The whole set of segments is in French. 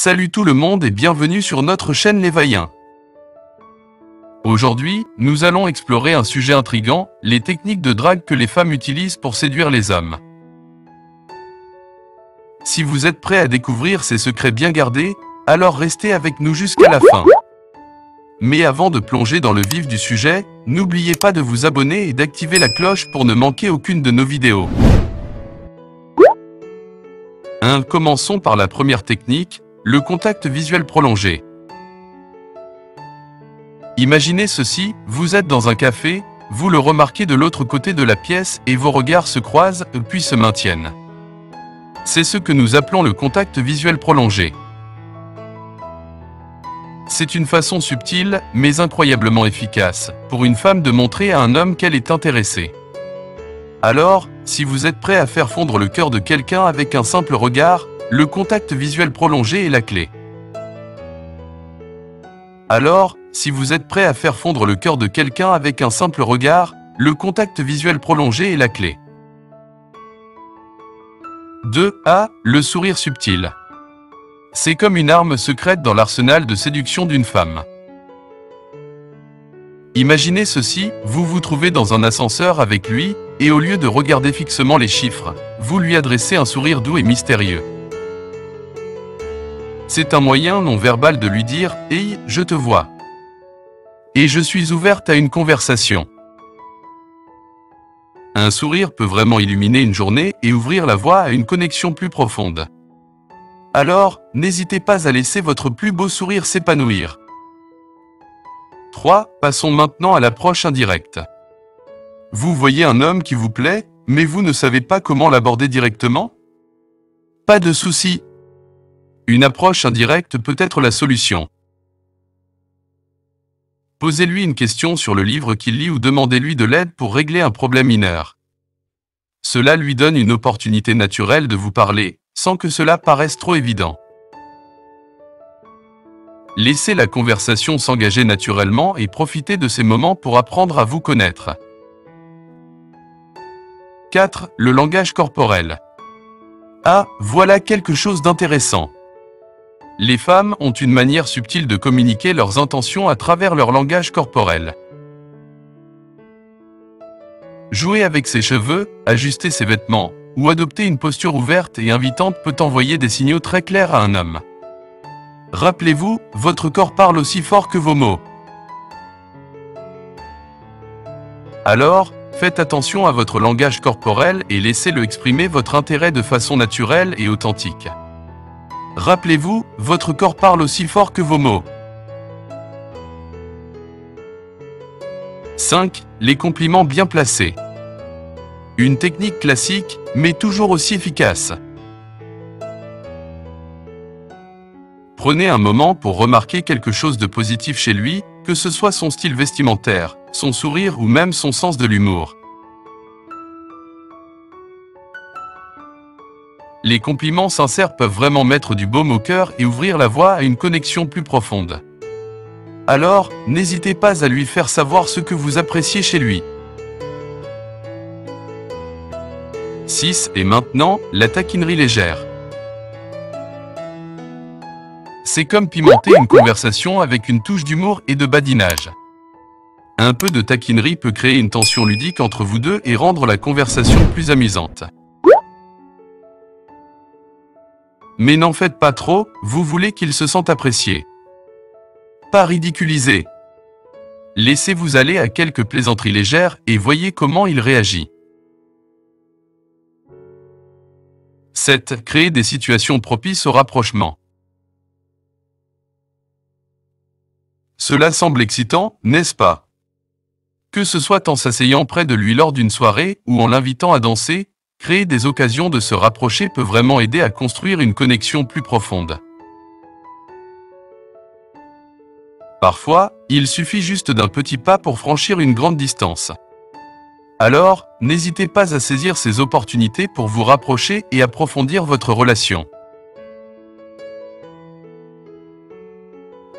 Salut tout le monde et bienvenue sur notre chaîne Les Vaillants. Aujourd'hui, nous allons explorer un sujet intriguant, les techniques de drague que les femmes utilisent pour séduire les hommes. Si vous êtes prêts à découvrir ces secrets bien gardés, alors restez avec nous jusqu'à la fin. Mais avant de plonger dans le vif du sujet, n'oubliez pas de vous abonner et d'activer la cloche pour ne manquer aucune de nos vidéos. Commençons par la première technique, le contact visuel prolongé. Imaginez ceci, vous êtes dans un café, vous le remarquez de l'autre côté de la pièce et vos regards se croisent puis se maintiennent. C'est ce que nous appelons le contact visuel prolongé. C'est une façon subtile, mais incroyablement efficace, pour une femme de montrer à un homme qu'elle est intéressée. Alors, si vous êtes prêt à faire fondre le cœur de quelqu'un avec un simple regard, le contact visuel prolongé est la clé. Alors, si vous êtes prêt à faire fondre le cœur de quelqu'un avec un simple regard, le contact visuel prolongé est la clé. 2. Le sourire subtil. C'est comme une arme secrète dans l'arsenal de séduction d'une femme. Imaginez ceci, vous vous trouvez dans un ascenseur avec lui, et au lieu de regarder fixement les chiffres, vous lui adressez un sourire doux et mystérieux. C'est un moyen non verbal de lui dire « Hey, je te vois. Et je suis ouverte à une conversation. » Un sourire peut vraiment illuminer une journée et ouvrir la voie à une connexion plus profonde. Alors, n'hésitez pas à laisser votre plus beau sourire s'épanouir. 3. Passons maintenant à l'approche indirecte. Vous voyez un homme qui vous plaît, mais vous ne savez pas comment l'aborder directement? Pas de souci. Une approche indirecte peut être la solution. Posez-lui une question sur le livre qu'il lit ou demandez-lui de l'aide pour régler un problème mineur. Cela lui donne une opportunité naturelle de vous parler, sans que cela paraisse trop évident. Laissez la conversation s'engager naturellement et profitez de ces moments pour apprendre à vous connaître. 4. Le langage corporel. Voilà quelque chose d'intéressant. Les femmes ont une manière subtile de communiquer leurs intentions à travers leur langage corporel. Jouer avec ses cheveux, ajuster ses vêtements, ou adopter une posture ouverte et invitante peut envoyer des signaux très clairs à un homme. Rappelez-vous, votre corps parle aussi fort que vos mots. Alors, faites attention à votre langage corporel et laissez-le exprimer votre intérêt de façon naturelle et authentique. Rappelez-vous, votre corps parle aussi fort que vos mots. 5. Les compliments bien placés. Une technique classique, mais toujours aussi efficace. Prenez un moment pour remarquer quelque chose de positif chez lui, que ce soit son style vestimentaire, son sourire ou même son sens de l'humour. Les compliments sincères peuvent vraiment mettre du baume au cœur et ouvrir la voie à une connexion plus profonde. Alors, n'hésitez pas à lui faire savoir ce que vous appréciez chez lui. 6. Et maintenant, la taquinerie légère. C'est comme pimenter une conversation avec une touche d'humour et de badinage. Un peu de taquinerie peut créer une tension ludique entre vous deux et rendre la conversation plus amusante. Mais n'en faites pas trop, vous voulez qu'il se sente apprécié. Pas ridiculisé. Laissez-vous aller à quelques plaisanteries légères et voyez comment il réagit. 7. Créer des situations propices au rapprochement. Cela semble excitant, n'est-ce pas? Que ce soit en s'asseyant près de lui lors d'une soirée ou en l'invitant à danser, créer des occasions de se rapprocher peut vraiment aider à construire une connexion plus profonde. Parfois, il suffit juste d'un petit pas pour franchir une grande distance. Alors, n'hésitez pas à saisir ces opportunités pour vous rapprocher et approfondir votre relation.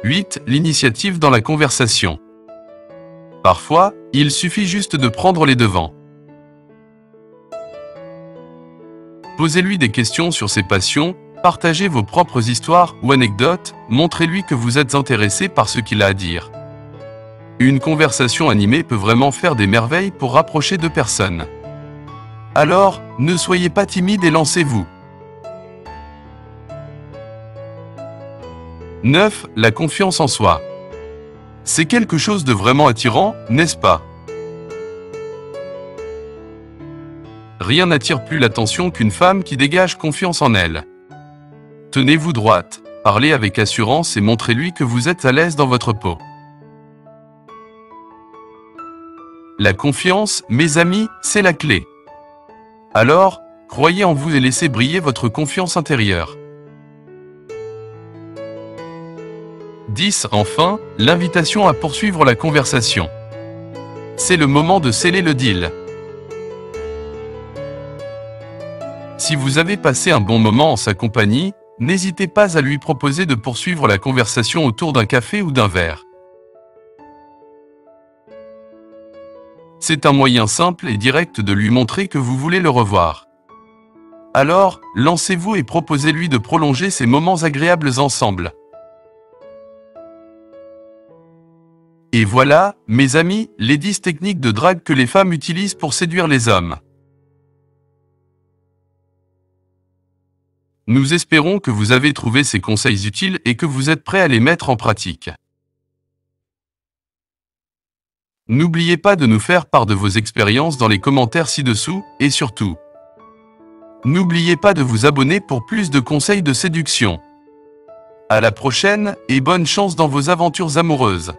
8. L'initiative dans la conversation. Parfois, il suffit juste de prendre les devants. Posez-lui des questions sur ses passions, Partagez vos propres histoires ou anecdotes, montrez-lui que vous êtes intéressé par ce qu'il a à dire. Une conversation animée peut vraiment faire des merveilles pour rapprocher deux personnes. Alors, ne soyez pas timide et lancez-vous. 9. La confiance en soi. C'est quelque chose de vraiment attirant, n'est-ce pas? Rien n'attire plus l'attention qu'une femme qui dégage confiance en elle. Tenez-vous droite, parlez avec assurance et montrez-lui que vous êtes à l'aise dans votre peau. La confiance, mes amis, c'est la clé. Alors, croyez en vous et laissez briller votre confiance intérieure. 10. Enfin, l'invitation à poursuivre la conversation. C'est le moment de sceller le deal. Si vous avez passé un bon moment en sa compagnie, n'hésitez pas à lui proposer de poursuivre la conversation autour d'un café ou d'un verre. C'est un moyen simple et direct de lui montrer que vous voulez le revoir. Alors, lancez-vous et proposez-lui de prolonger ces moments agréables ensemble. Et voilà, mes amis, les 10 techniques de drague que les femmes utilisent pour séduire les hommes. Nous espérons que vous avez trouvé ces conseils utiles et que vous êtes prêts à les mettre en pratique. N'oubliez pas de nous faire part de vos expériences dans les commentaires ci-dessous, et surtout, n'oubliez pas de vous abonner pour plus de conseils de séduction. À la prochaine, et bonne chance dans vos aventures amoureuses.